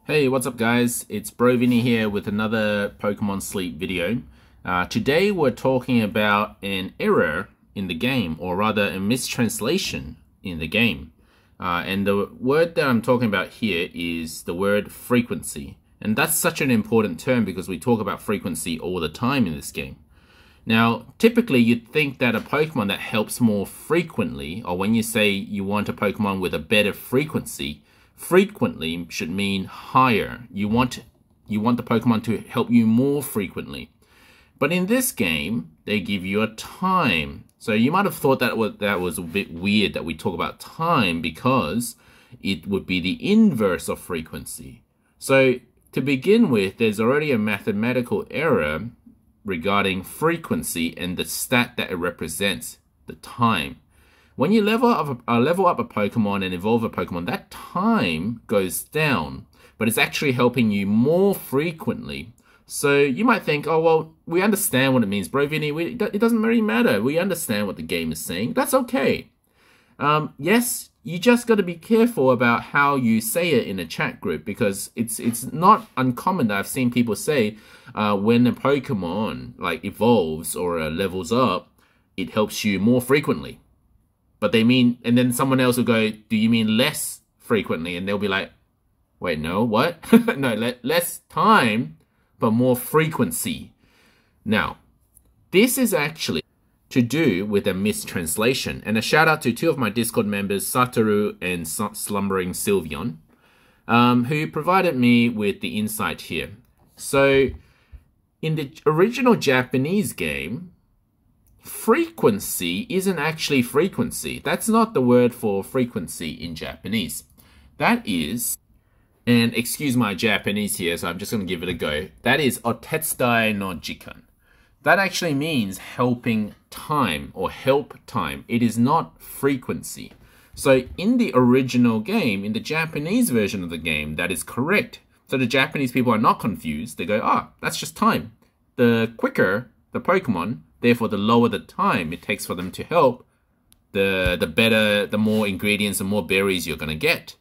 Hey, what's up guys? It's Brovini here with another Pokemon Sleep video. Today we're talking about an error in the game, or rather a mistranslation in the game. And the word that I'm talking about here is the word frequency. And that's such an important term because we talk about frequency all the time in this game. Now, typically you'd think that a Pokemon that helps more frequently, or when you say you want a Pokemon with a better frequency, frequently should mean higher. You want the Pokemon to help you more frequently. But in this game, they give you a time. So you might have thought that was a bit weird that we talk about time because it would be the inverse of frequency. So to begin with, there's already a mathematical error regarding frequency and the stat that it represents, the time. When you level up a Pokemon and evolve a Pokemon, that time goes down, but it's actually helping you more frequently. So you might think, oh, well, we understand what it means, Brovini. It doesn't really matter. We understand what the game is saying. That's okay. Yes, you just got to be careful about how you say it in a chat group, because it's not uncommon that I've seen people say when a Pokemon like evolves or levels up, it helps you more frequently. But they mean, and then someone else will go, do you mean less frequently? And they'll be like, wait, no, what? No, less time, but more frequency. Now, this is actually to do with a mistranslation. And a shout out to two of my Discord members, Satoru and Slumbering Sylveon, who provided me with the insight here. So, in the original Japanese game, frequency isn't actually frequency. That's not the word for frequency in Japanese. That is, and excuse my Japanese here, so I'm just going to give it a go. That is otetsudai no jikan. That actually means helping time or help time. It is not frequency. So in the original game, in the Japanese version of the game, that is correct. So the Japanese people are not confused. They go, that's just time. The quicker the Pokemon, therefore, the lower the time it takes for them to help, the better, the more ingredients and more berries you're going to get.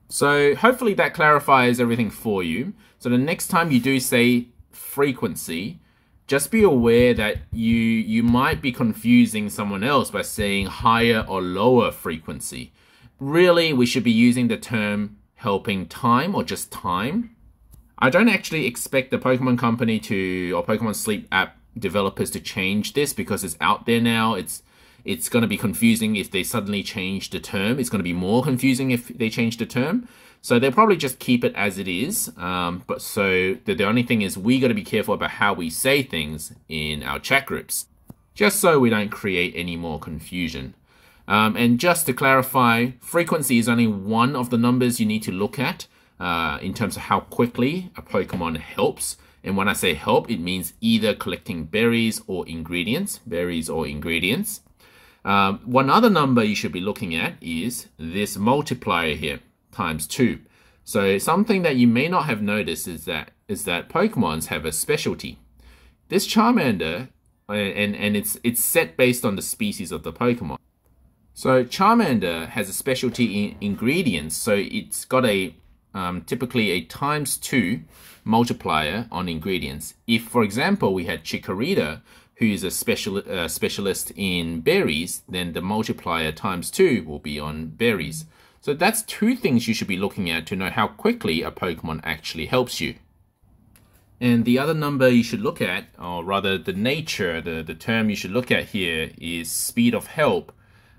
So hopefully that clarifies everything for you. So the next time you do say frequency, just be aware that you might be confusing someone else by saying higher or lower frequency. Really, we should be using the term helping time or just time. I don't actually expect the Pokemon Company or Pokemon Sleep app developers to change this because it's out there now. It's going to be confusing if they suddenly change the term. It's going to be more confusing if they change the term. So they'll probably just keep it as it is. But so the only thing is we got to be careful about how we say things in our chat groups, just so we don't create any more confusion. And just to clarify, frequency is only one of the numbers you need to look at in terms of how quickly a Pokemon helps. And when I say help, it means either collecting berries or ingredients. One other number you should be looking at is this multiplier here, ×2. So something that you may not have noticed is that Pokemons have a specialty. This Charmander, and it's set based on the species of the Pokemon. So Charmander has a specialty in ingredients, so it's got a typically a ×2 multiplier on ingredients. If, for example, we had Chikorita, who is a specialist in berries, then the multiplier ×2 will be on berries. So that's two things you should be looking at to know how quickly a Pokemon actually helps you. And the other number you should look at, or rather the term you should look at here is speed of help.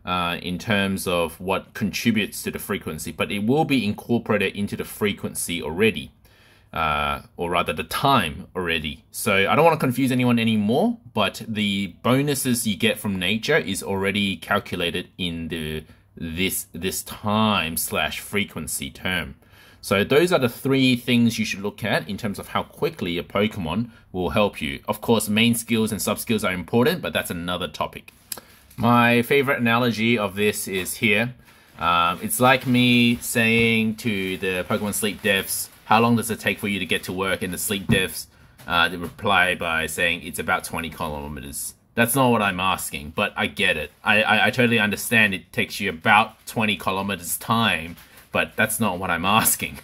In terms of what contributes to the frequency, but it will be incorporated into the frequency already, or rather the time already. So I don't want to confuse anyone anymore, but the bonuses you get from nature is already calculated in this time/frequency term. So those are the three things you should look at in terms of how quickly a Pokemon will help you. Of course, main skills and sub-skills are important, but that's another topic. My favorite analogy of this is here. It's like me saying to the Pokemon Sleep devs, how long does it take for you to get to work? And the Sleep devs they reply by saying it's about 20 kilometers. That's not what I'm asking, but I get it. I totally understand it takes you about 20 kilometers time, but that's not what I'm asking.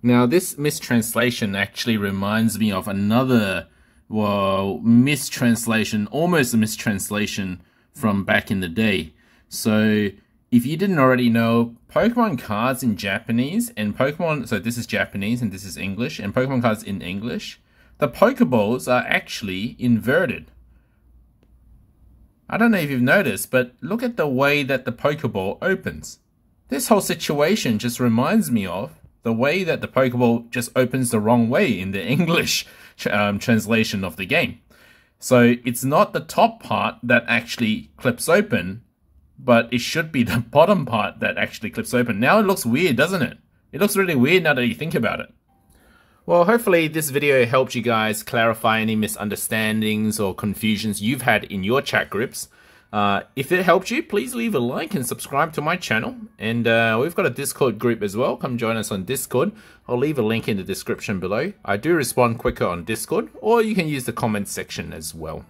Now, this mistranslation actually reminds me of another, well, mistranslation, almost a mistranslation from back in the day. So, if you didn't already know, Pokemon cards in Japanese and Pokemon, so this is Japanese and this is English, and Pokemon cards in English, the Pokeballs are actually inverted. I don't know if you've noticed, but look at the way that the Pokeball opens. This whole situation just reminds me of the way that the Pokeball just opens the wrong way in the English translation of the game. So it's not the top part that actually clips open, but it should be the bottom part that actually clips open. Now it looks weird, doesn't it? It looks really weird now that you think about it. Well, hopefully this video helped you guys clarify any misunderstandings or confusions you've had in your chat groups. If it helped you, please leave a like and subscribe to my channel. And we've got a Discord group as well. Come join us on Discord. I'll leave a link in the description below. I do respond quicker on Discord, or you can use the comments section as well.